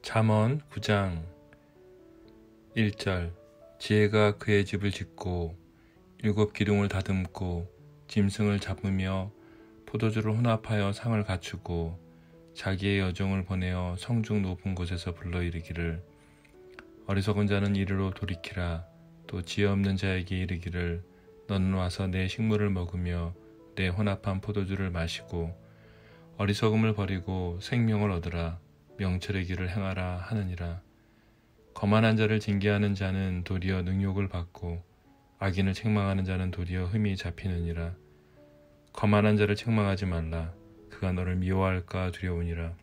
잠언 9장 1절. 지혜가 그의 집을 짓고 일곱 기둥을 다듬고 짐승을 잡으며 포도주를 혼합하여 상을 갖추고 자기의 여종을 보내어 성중 높은 곳에서 불러 이르기를 어리석은 자는 이리로 돌이키라. 또 지혜 없는 자에게 이르기를 너는 와서 내 식물을 먹으며 내 혼합한 포도주를 마시고 어리석음을 버리고 생명을 얻으라. 명철의 길을 행하라 하느니라. 거만한 자를 징계하는 자는 도리어 능욕을 받고 악인을 책망하는 자는 도리어 흠이 잡히느니라. 거만한 자를 책망하지 말라. 그가 너를 미워할까 두려우니라.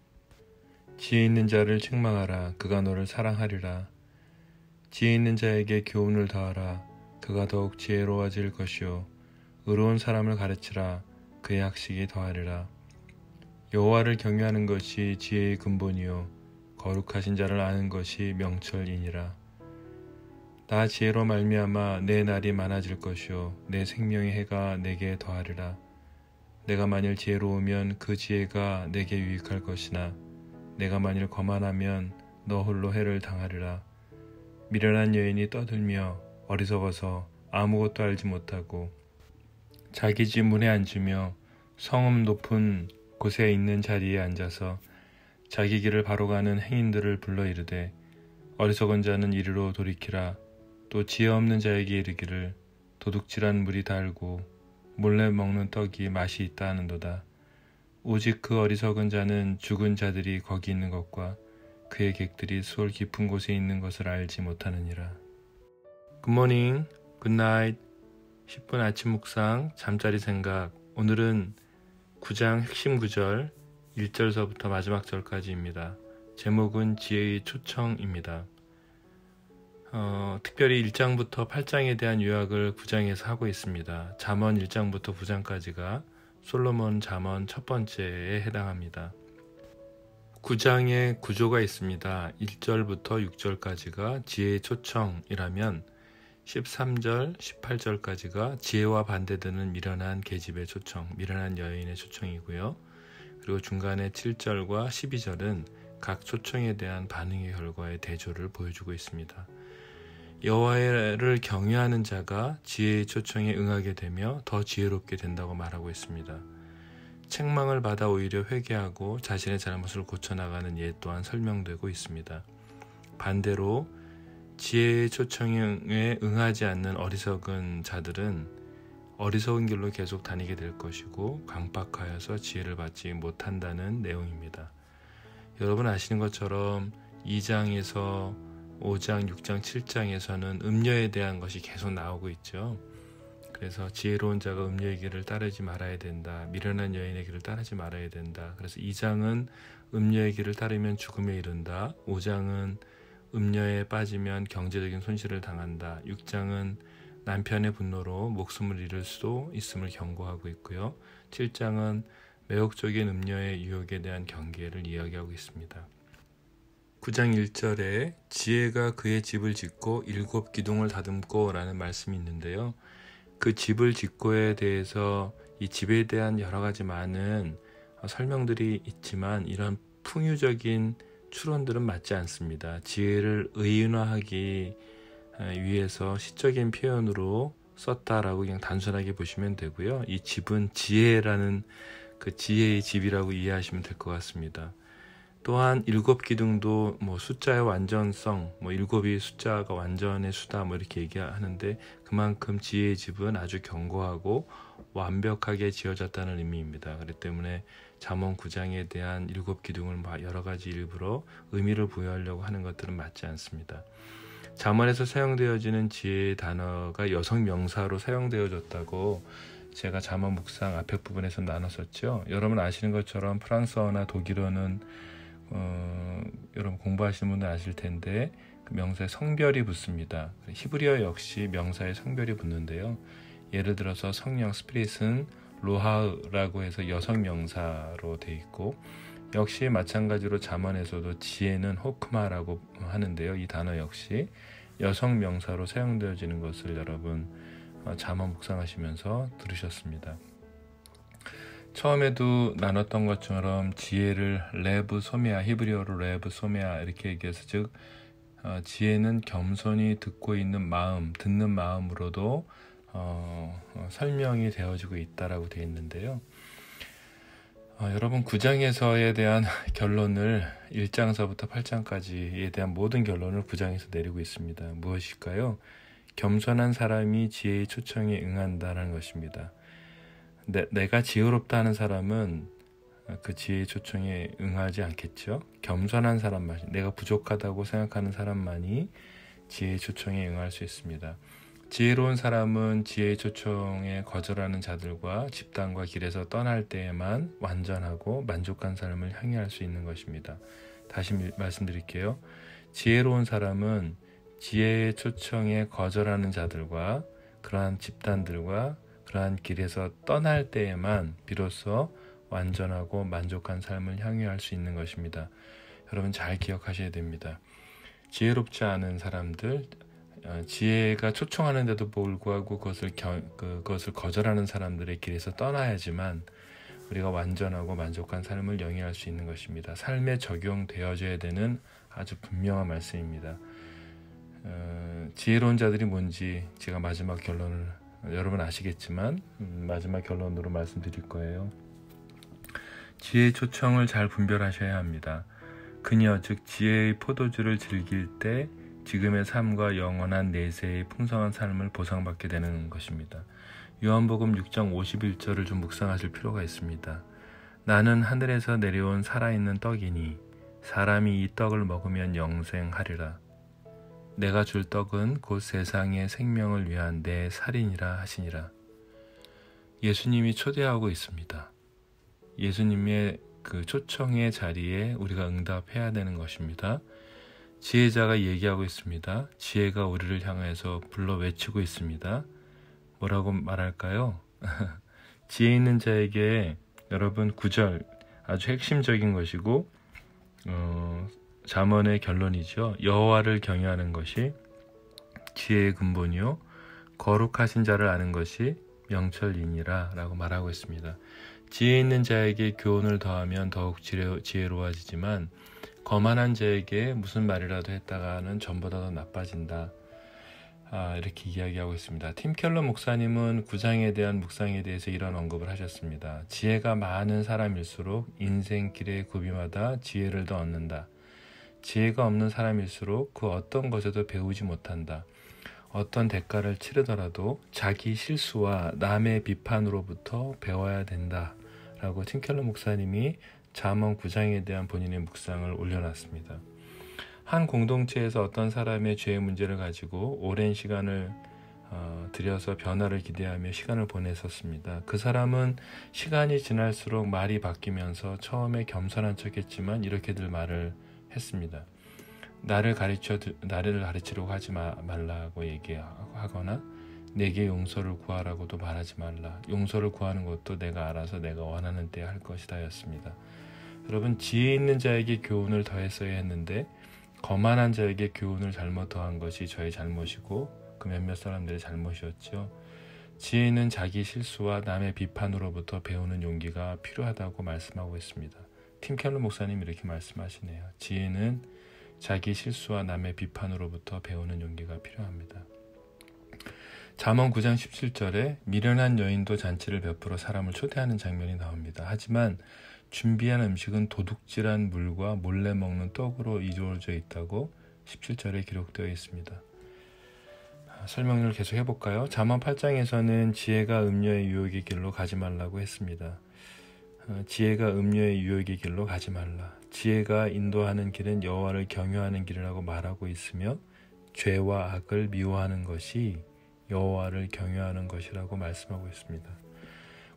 지혜 있는 자를 책망하라. 그가 너를 사랑하리라. 지혜 있는 자에게 교훈을 더하라. 그가 더욱 지혜로워질 것이요 의로운 사람을 가르치라. 그의 학식이 더하리라. 여호와를 경외하는 것이 지혜의 근본이요 거룩하신 자를 아는 것이 명철이니라. 나 지혜로 말미암아 내 날이 많아질 것이요 내 생명의 해가 내게 더하리라. 내가 만일 지혜로우면 그 지혜가 내게 유익할 것이나 내가 만일 거만하면 너 홀로 해를 당하리라. 미련한 여인이 떠들며 어리석어서 아무것도 알지 못하고 자기 집 문에 앉으며 성읍 높은 곳에 있는 자리에 앉아서 자기 길을 바로 가는 행인들을 불러 이르되 어리석은 자는 이리로 돌이키라. 또 지혜 없는 자에게 이르기를 도둑질한 물이 달고 몰래 먹는 떡이 맛이 있다 하는도다. 오직 그 어리석은 자는 죽은 자들이 거기 있는 것과 그의 객들이 수월 깊은 곳에 있는 것을 알지 못하느니라. 굿모닝, 굿나잇, 10분 아침 묵상, 잠자리 생각. 오늘은 9장 핵심 구절 1절서부터 마지막 절까지입니다. 제목은 지혜의 초청입니다. 특별히 1장부터 8장에 대한 요약을 9장에서 하고 있습니다. 잠언 1장부터 9장까지가 솔로몬 잠언 첫 번째에 해당합니다. 9장에 구조가 있습니다. 1절부터 6절까지가 지혜의 초청이라면 13절, 18절까지가 지혜와 반대되는 미련한 계집의 초청, 미련한 여인의 초청이고요. 그리고 중간에 7절과 12절은 각 초청에 대한 반응의 결과의 대조를 보여주고 있습니다. 여호와를 경외하는 자가 지혜의 초청에 응하게 되며 더 지혜롭게 된다고 말하고 있습니다. 책망을 받아 오히려 회개하고 자신의 잘못을 고쳐나가는 예 또한 설명되고 있습니다. 반대로 지혜의 초청에 응하지 않는 어리석은 자들은 어리석은 길로 계속 다니게 될 것이고 강박하여서 지혜를 받지 못한다는 내용입니다. 여러분 아시는 것처럼 2장에서 5장, 6장, 7장에서는 음녀에 대한 것이 계속 나오고 있죠. 그래서 지혜로운 자가 음녀의 길을 따르지 말아야 된다. 미련한 여인의 길을 따르지 말아야 된다. 그래서 2장은 음녀의 길을 따르면 죽음에 이른다. 5장은 음녀에 빠지면 경제적인 손실을 당한다. 6장은 남편의 분노로 목숨을 잃을 수도 있음을 경고하고 있고요. 7장은 매혹적인 음녀의 유혹에 대한 경계를 이야기하고 있습니다. 9장 1절에 지혜가 그의 집을 짓고 일곱 기둥을 다듬고 라는 말씀이 있는데요. 그 집을 짓고에 대해서 이 집에 대한 여러 가지 많은 설명들이 있지만 이런 풍유적인 추론들은 맞지 않습니다. 지혜를 의인화하기 위해서 시적인 표현으로 썼다라고 그냥 단순하게 보시면 되고요. 이 집은 지혜라는 그 지혜의 집이라고 이해하시면 될 것 같습니다. 또한 일곱 기둥도 숫자의 완전성, 일곱이 숫자가 완전의 수다 이렇게 얘기하는데 그만큼 지혜의 집은 아주 견고하고 완벽하게 지어졌다는 의미입니다. 그렇기 때문에 잠언 9장에 대한 일곱 기둥을 여러 가지 일부러 의미를 부여하려고 하는 것들은 맞지 않습니다. 잠언에서 사용되어지는 지혜의 단어가 여성 명사로 사용되어졌다고 제가 잠언 묵상 앞에 부분에서 나눴었죠. 여러분 아시는 것처럼 프랑스어나 독일어는 여러분 공부하시는 분들 아실 텐데 그 명사에 성별이 붙습니다. 히브리어 역시 명사에 성별이 붙는데요. 예를 들어서 성령 스피릿은 로하라고 해서 여성 명사로 돼 있고 역시 마찬가지로 잠언에서도 지혜는 호크마라고 하는데요. 이 단어 역시 여성 명사로 사용되어지는 것을 여러분 잠언 묵상하시면서 들으셨습니다. 처음에도 나눴던 것처럼 지혜를 레브 소메아, 히브리어로 레브 소메아 이렇게 얘기해서 즉 지혜는 겸손히 듣고 있는 마음, 듣는 마음으로도 설명이 되어지고 있다라고 되어 있는데요. 여러분 9장에서에 대한 결론을 1장서부터 8장까지에 대한 모든 결론을 9장에서 내리고 있습니다. 무엇일까요? 겸손한 사람이 지혜의 초청에 응한다는 것입니다. 내가 지혜롭다 하는 사람은 그 지혜의 초청에 응하지 않겠죠. 겸손한 사람만, 내가 부족하다고 생각하는 사람만이 지혜의 초청에 응할 수 있습니다. 지혜로운 사람은 지혜의 초청에 거절하는 자들과 집단과 길에서 떠날 때에만 완전하고 만족한 삶을 향유할 수 있는 것입니다. 다시 말씀드릴게요. 지혜로운 사람은 지혜의 초청에 거절하는 자들과 그러한 집단들과 그러한 길에서 떠날 때에만 비로소 완전하고 만족한 삶을 향유할 수 있는 것입니다. 여러분 잘 기억하셔야 됩니다. 지혜롭지 않은 사람들, 지혜가 초청하는데도 불구하고 그것을 거절하는 사람들의 길에서 떠나야지만 우리가 완전하고 만족한 삶을 영위할 수 있는 것입니다. 삶에 적용되어져야 되는 아주 분명한 말씀입니다. 지혜로운 자들이 뭔지 제가 마지막 결론을 여러분 아시겠지만 마지막 결론으로 말씀드릴 거예요. 지혜의 초청을 잘 분별하셔야 합니다. 그녀 즉 지혜의 포도주를 즐길 때 지금의 삶과 영원한 내세의 풍성한 삶을 보상받게 되는 것입니다. 요한복음 6장 51절을 좀 묵상하실 필요가 있습니다. 나는 하늘에서 내려온 살아있는 떡이니 사람이 이 떡을 먹으면 영생하리라. 내가 줄 떡은 곧 세상의 생명을 위한 내 살이니라 하시니라. 예수님이 초대하고 있습니다. 예수님의 그 초청의 자리에 우리가 응답해야 되는 것입니다. 지혜자가 얘기하고 있습니다. 지혜가 우리를 향해서 불러 외치고 있습니다. 뭐라고 말할까요? 지혜 있는 자에게 여러분 9절 아주 핵심적인 것이고 잠언의 결론이죠. 여호와를 경외하는 것이 지혜의 근본이요 거룩하신 자를 아는 것이 명철이니라 라고 말하고 있습니다. 지혜 있는 자에게 교훈을 더하면 더욱 지혜로워지지만 거만한 자에게 무슨 말이라도 했다가는 전보다 더 나빠진다. 이렇게 이야기하고 있습니다. 팀 켈러 목사님은 9장에 대한 묵상에 대해서 이런 언급을 하셨습니다. 지혜가 많은 사람일수록 인생길의 고비마다 지혜를 더 얻는다. 지혜가 없는 사람일수록 그 어떤 것에도 배우지 못한다. 어떤 대가를 치르더라도 자기 실수와 남의 비판으로부터 배워야 된다. 라고 팀 켈러 목사님이 잠언 9장에 대한 본인의 묵상을 올려놨습니다. 한 공동체에서 어떤 사람의 죄의 문제를 가지고 오랜 시간을 들여서 변화를 기대하며 시간을 보냈었습니다. 그 사람은 시간이 지날수록 말이 바뀌면서 처음에 겸손한 척했지만 이렇게들 말을 했습니다. 나를 가르치려고 하지 말라고 얘기하거나 내게 용서를 구하라고도 말하지 말라. 용서를 구하는 것도 내가 알아서 내가 원하는 때 할 것이다 였습니다. 여러분 지혜 있는 자에게 교훈을 더했어야 했는데 거만한 자에게 교훈을 잘못 더한 것이 저의 잘못이고 그 몇몇 사람들의 잘못이었죠. 지혜는 자기 실수와 남의 비판으로부터 배우는 용기가 필요하다고 말씀하고 있습니다. 팀 켈러 목사님 이렇게 말씀하시네요. 지혜는 자기 실수와 남의 비판으로부터 배우는 용기가 필요합니다. 잠언 9장 17절에 미련한 여인도 잔치를 베풀어 사람을 초대하는 장면이 나옵니다. 하지만 준비한 음식은 도둑질한 물과 몰래 먹는 떡으로 이루어져 있다고 17절에 기록되어 있습니다. 설명을 계속 해볼까요? 잠언 8장에서는 지혜가 음녀의 유혹의 길로 가지 말라고 했습니다. 지혜가 음녀의 유혹의 길로 가지 말라. 지혜가 인도하는 길은 여호와를 경외하는 길이라고 말하고 있으며 죄와 악을 미워하는 것이 여호와를 경외하는 것이라고 말씀하고 있습니다.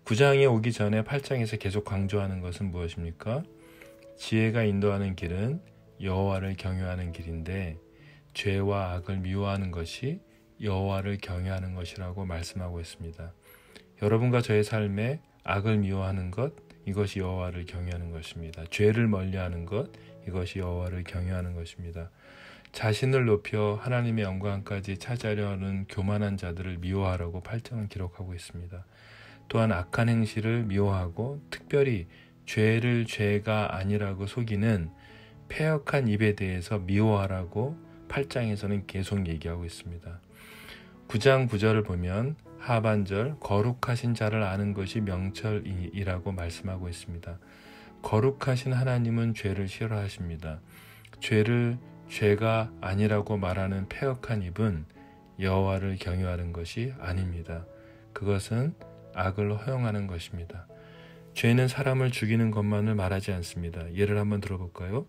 9장에 오기 전에 8장에서 계속 강조하는 것은 무엇입니까? 지혜가 인도하는 길은 여호와를 경외하는 길인데 죄와 악을 미워하는 것이 여호와를 경외하는 것이라고 말씀하고 있습니다. 여러분과 저의 삶에 악을 미워하는 것, 이것이 여호와를 경외하는 것입니다. 죄를 멀리하는 것, 이것이 여호와를 경외하는 것입니다. 자신을 높여 하나님의 영광까지 차지하려는 교만한 자들을 미워하라고 8장은 기록하고 있습니다. 또한 악한 행실을 미워하고 특별히 죄를 죄가 아니라고 속이는 패역한 입에 대해서 미워하라고 8장에서는 계속 얘기하고 있습니다. 9장 9절을 보면 하반절 거룩하신 자를 아는 것이 명철이라고 말씀하고 있습니다. 거룩하신 하나님은 죄를 싫어하십니다. 죄를 죄가 아니라고 말하는 패역한 입은 여호와를 경유하는 것이 아닙니다. 그것은 악을 허용하는 것입니다. 죄는 사람을 죽이는 것만을 말하지 않습니다. 예를 한번 들어볼까요?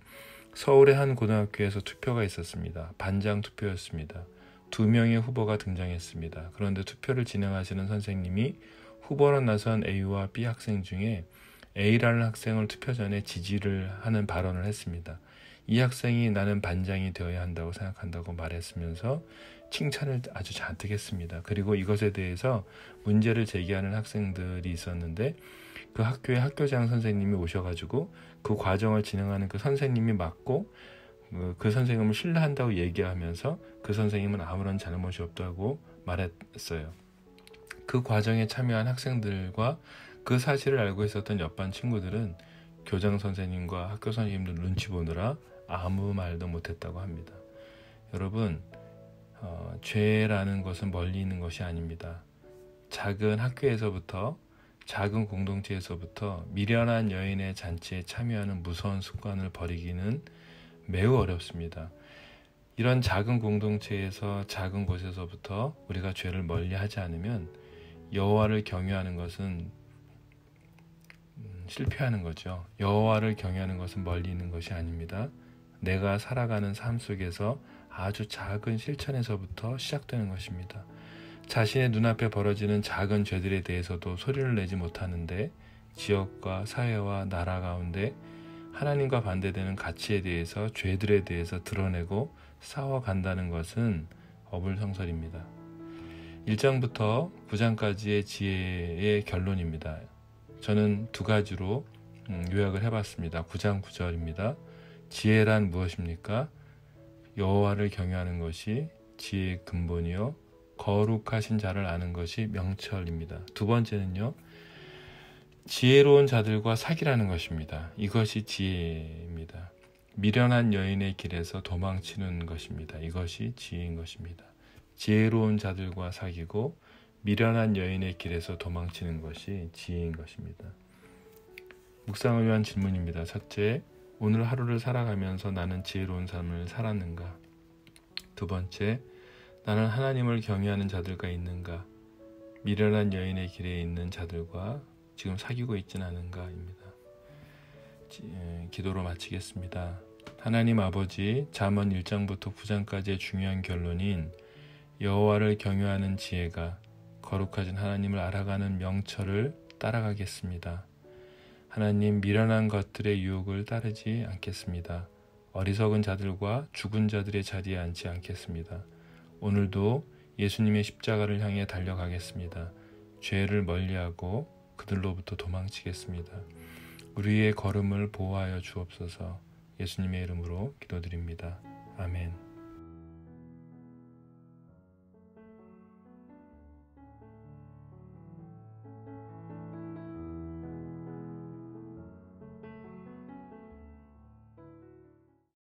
서울의 한 고등학교에서 투표가 있었습니다. 반장 투표였습니다. 2명의 후보가 등장했습니다. 그런데 투표를 진행하시는 선생님이 후보로 나선 A와 B 학생 중에 A라는 학생을 투표 전에 지지를 하는 발언을 했습니다. 이 학생이 나는 반장이 되어야 한다고 생각한다고 말했으면서 칭찬을 아주 잔뜩 했습니다. 그리고 이것에 대해서 문제를 제기하는 학생들이 있었는데 그 학교의 학교장 선생님이 오셔가지고 그 과정을 진행하는 그 선생님이 맞고 그 선생님을 신뢰한다고 얘기하면서 그 선생님은 아무런 잘못이 없다고 말했어요. 그 과정에 참여한 학생들과 그 사실을 알고 있었던 옆반 친구들은 교장 선생님과 학교 선생님들 눈치 보느라 아무 말도 못했다고 합니다. 여러분, 죄라는 것은 멀리 있는 것이 아닙니다. 작은 학교에서부터 작은 공동체에서부터 미련한 여인의 잔치에 참여하는 무서운 습관을 버리기는 매우 어렵습니다. 이런 작은 공동체에서 작은 곳에서부터 우리가 죄를 멀리하지 않으면 여호와를 경유하는 것은 실패하는 거죠. 여호와를 경유하는 것은 멀리 있는 것이 아닙니다. 내가 살아가는 삶 속에서 아주 작은 실천에서부터 시작되는 것입니다. 자신의 눈앞에 벌어지는 작은 죄들에 대해서도 소리를 내지 못하는데 지역과 사회와 나라 가운데 하나님과 반대되는 가치에 대해서 죄들에 대해서 드러내고 싸워간다는 것은 어불성설입니다. 1장부터 9장까지의 지혜의 결론입니다. 저는 두 가지로 요약을 해봤습니다. 9장 9절입니다. 지혜란 무엇입니까? 여호와를 경외하는 것이 지혜의 근본이요 거룩하신 자를 아는 것이 명철입니다. 두 번째는요. 지혜로운 자들과 사귀라는 것입니다. 이것이 지혜입니다. 미련한 여인의 길에서 도망치는 것입니다. 이것이 지혜인 것입니다. 지혜로운 자들과 사귀고 미련한 여인의 길에서 도망치는 것이 지혜인 것입니다. 묵상을 위한 질문입니다. 첫째, 오늘 하루를 살아가면서 나는 지혜로운 삶을 살았는가? 두 번째, 나는 하나님을 경외하는 자들과 있는가? 미련한 여인의 길에 있는 자들과 지금 사귀고 있진 않은가입니다. 기도로 마치겠습니다. 하나님 아버지, 잠언 1장부터 9장까지의 중요한 결론인 여호와를 경외하는 지혜가 거룩하신 하나님을 알아가는 명철을 따라가겠습니다. 하나님, 미련한 것들의 유혹을 따르지 않겠습니다. 어리석은 자들과 죽은 자들의 자리에 앉지 않겠습니다. 오늘도 예수님의 십자가를 향해 달려가겠습니다. 죄를 멀리하고 그들로부터 도망치겠습니다. 우리의 걸음을 보호하여 주옵소서. 예수님의 이름으로 기도드립니다. 아멘.